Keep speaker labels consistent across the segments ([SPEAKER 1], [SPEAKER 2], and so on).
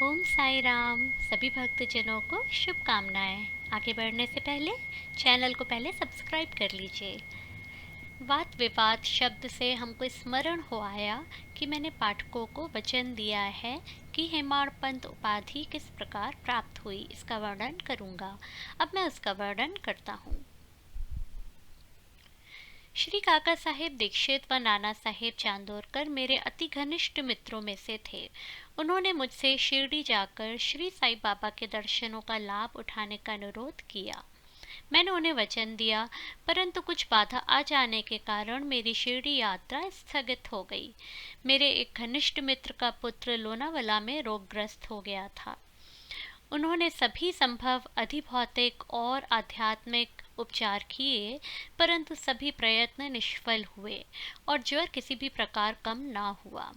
[SPEAKER 1] ओम साई राम। सभी भक्तजनों को शुभकामनाएं। आगे बढ़ने से पहले चैनल को पहले सब्सक्राइब कर लीजिए। वाद विवाद शब्द से हमको स्मरण हो आया कि मैंने पाठकों को वचन दिया है कि हेमाड़ पंत उपाधि किस प्रकार प्राप्त हुई, इसका वर्णन करूंगा। अब मैं उसका वर्णन करता हूँ। श्री काका साहेब दीक्षित व नाना साहेब चांदोरकर मेरे अति घनिष्ठ मित्रों में से थे। उन्होंने मुझसे शिरडी जाकर श्री साईं बाबा के दर्शनों का लाभ उठाने का अनुरोध किया। मैंने उन्हें वचन दिया, परंतु कुछ बाधा आ जाने के कारण मेरी शिरडी यात्रा स्थगित हो गई। मेरे एक घनिष्ठ मित्र का पुत्र लोनावाला में रोगग्रस्त हो गया था। उन्होंने सभी संभव अधिभौतिक और आध्यात्मिक उपचार किए, परंतु सभी प्रयत्न निष्फल हुए और ज्वर किसी भी प्रकार कम ना हुआ।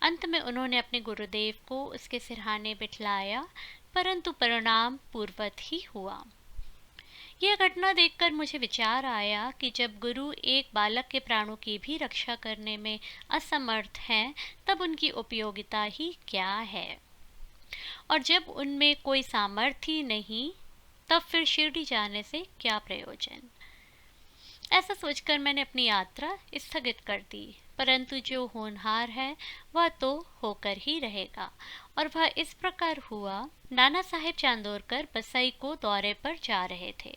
[SPEAKER 1] अंत में उन्होंने अपने गुरुदेव को उसके सिरहाने बिठलाया, परंतु परिणाम पूर्ववत ही हुआ। यह घटना देखकर मुझे विचार आया कि जब गुरु एक बालक के प्राणों की भी रक्षा करने में असमर्थ हैं, तब उनकी उपयोगिता ही क्या है। और जब उनमें कोई सामर्थ्य ही नहीं, तब फिर शिरडी जाने से क्या प्रयोजन। ऐसा सोचकर मैंने अपनी यात्रा स्थगित कर दी, परंतु जो होनहार है वह तो होकर ही रहेगा। और वह इस प्रकार हुआ। नाना साहेब चांदोरकर बसई को दौरे पर जा रहे थे।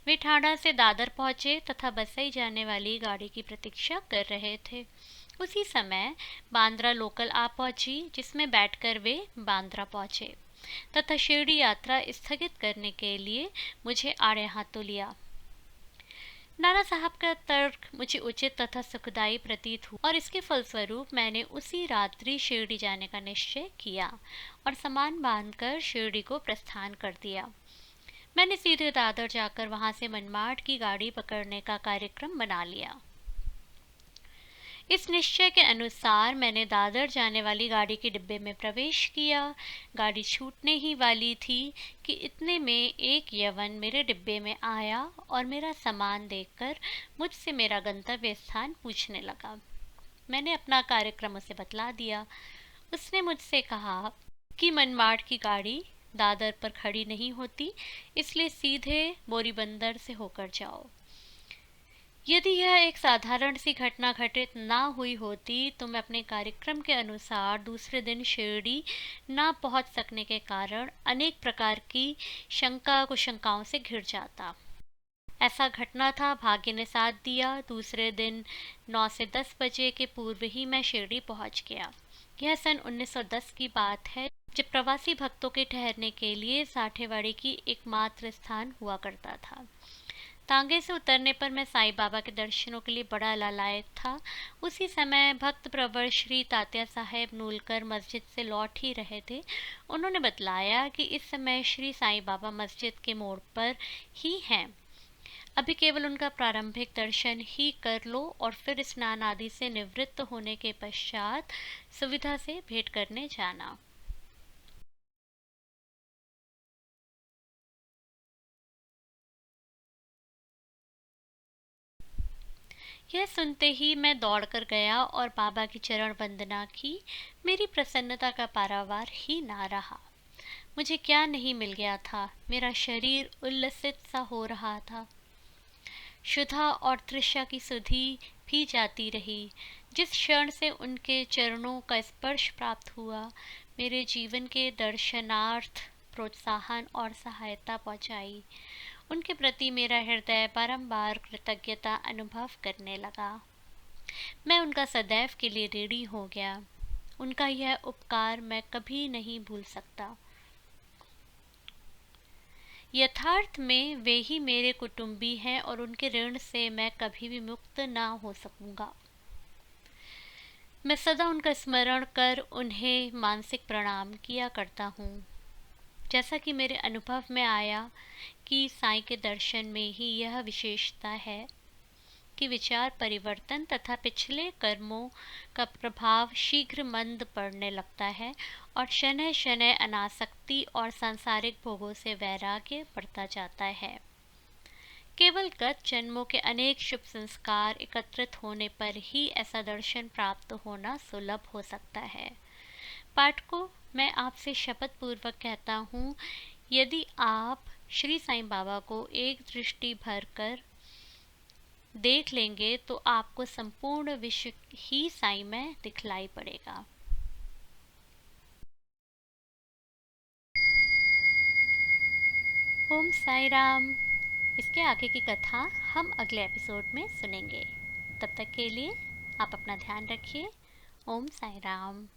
[SPEAKER 1] वे ठाणा से दादर पहुंचे तथा बसई जाने वाली गाड़ी की प्रतीक्षा कर रहे थे। उसी समय बांद्रा लोकल आ पहुंची, जिसमें बैठकर वे बांद्रा पहुंचे तथा शिरडी यात्रा स्थगित करने के लिए मुझे आड़े हाथों लिया। नाना साहब का तर्क मुझे उचित तथा सुखदायी प्रतीत हुआ और इसके फलस्वरूप मैंने उसी रात्रि शिरडी जाने का निश्चय किया और सामान बांधकर शिरडी को प्रस्थान कर दिया। मैंने सीधे दादर जाकर वहां से मनमाड की गाड़ी पकड़ने का कार्यक्रम बना लिया। इस निश्चय के अनुसार मैंने दादर जाने वाली गाड़ी के डिब्बे में प्रवेश किया। गाड़ी छूटने ही वाली थी कि इतने में एक यवन मेरे डिब्बे में आया और मेरा सामान देखकर मुझसे मेरा गंतव्य स्थान पूछने लगा। मैंने अपना कार्यक्रम उसे बतला दिया। उसने मुझसे कहा कि मनमाड की गाड़ी दादर पर खड़ी नहीं होती, इसलिए सीधे बोरीबंदर से होकर जाओ। यदि यह एक साधारण सी घटना घटित ना हुई होती तो मैं अपने कार्यक्रम के अनुसार दूसरे दिन शिरडी ना पहुंच सकने के कारण अनेक प्रकार की शंका कुशंकाओं से घिर जाता। ऐसा घटना था, भाग्य ने साथ दिया। दूसरे दिन 9 से 10 बजे के पूर्व ही मैं शिरडी पहुंच गया। यह सन 1910 की बात है, जब प्रवासी भक्तों के ठहरने के लिए साठेवाड़ी की एकमात्र स्थान हुआ करता था। तांगे से उतरने पर मैं साईं बाबा के दर्शनों के लिए बड़ा लालायित था। उसी समय भक्त प्रवर श्री तात्या साहेब नूलकर मस्जिद से लौट ही रहे थे। उन्होंने बतलाया कि इस समय श्री साईं बाबा मस्जिद के मोड़ पर ही हैं। अभी केवल उनका प्रारंभिक दर्शन ही कर लो और फिर स्नान आदि से निवृत्त होने के पश्चात सुविधा से भेंट करने जाना। यह सुनते ही मैं दौड़कर गया और बाबा की चरण वंदना की। मेरी प्रसन्नता का पारावार ही ना रहा। मुझे क्या नहीं मिल गया था। मेरा शरीर उल्लसित सा हो रहा था। क्षुधा और तृष्णा की सुधि भी जाती रही। जिस क्षण से उनके चरणों का स्पर्श प्राप्त हुआ, मेरे जीवन के दर्शनार्थ प्रोत्साहन और सहायता पहुंचाई। उनके प्रति मेरा हृदय बारंबार कृतज्ञता अनुभव करने लगा। मैं उनका सदैव के लिए ऋणी हो गया। उनका यह उपकार मैं कभी नहीं भूल सकता। यथार्थ में वे ही मेरे कुटुंबी हैं और उनके ऋण से मैं कभी भी मुक्त ना हो सकूंगा। मैं सदा उनका स्मरण कर उन्हें मानसिक प्रणाम किया करता हूँ। जैसा कि मेरे अनुभव में आया कि साईं के दर्शन में ही यह विशेषता है कि विचार परिवर्तन तथा पिछले कर्मों का प्रभाव शीघ्र मंद पड़ने लगता है और शनैः शनैः अनासक्ति और सांसारिक भोगों से वैराग्य बढ़ता जाता है। केवल गत जन्मों के अनेक शुभ संस्कार एकत्रित होने पर ही ऐसा दर्शन प्राप्त होना सुलभ हो सकता है। पाठकों, मैं आपसे शपथ पूर्वक कहता हूँ, यदि आप श्री साईं बाबा को एक दृष्टि भर कर देख लेंगे तो आपको संपूर्ण विश्व ही साईं में दिखलाई पड़ेगा। ओम साई राम। इसके आगे की कथा हम अगले एपिसोड में सुनेंगे। तब तक के लिए आप अपना ध्यान रखिए। ओम साई राम।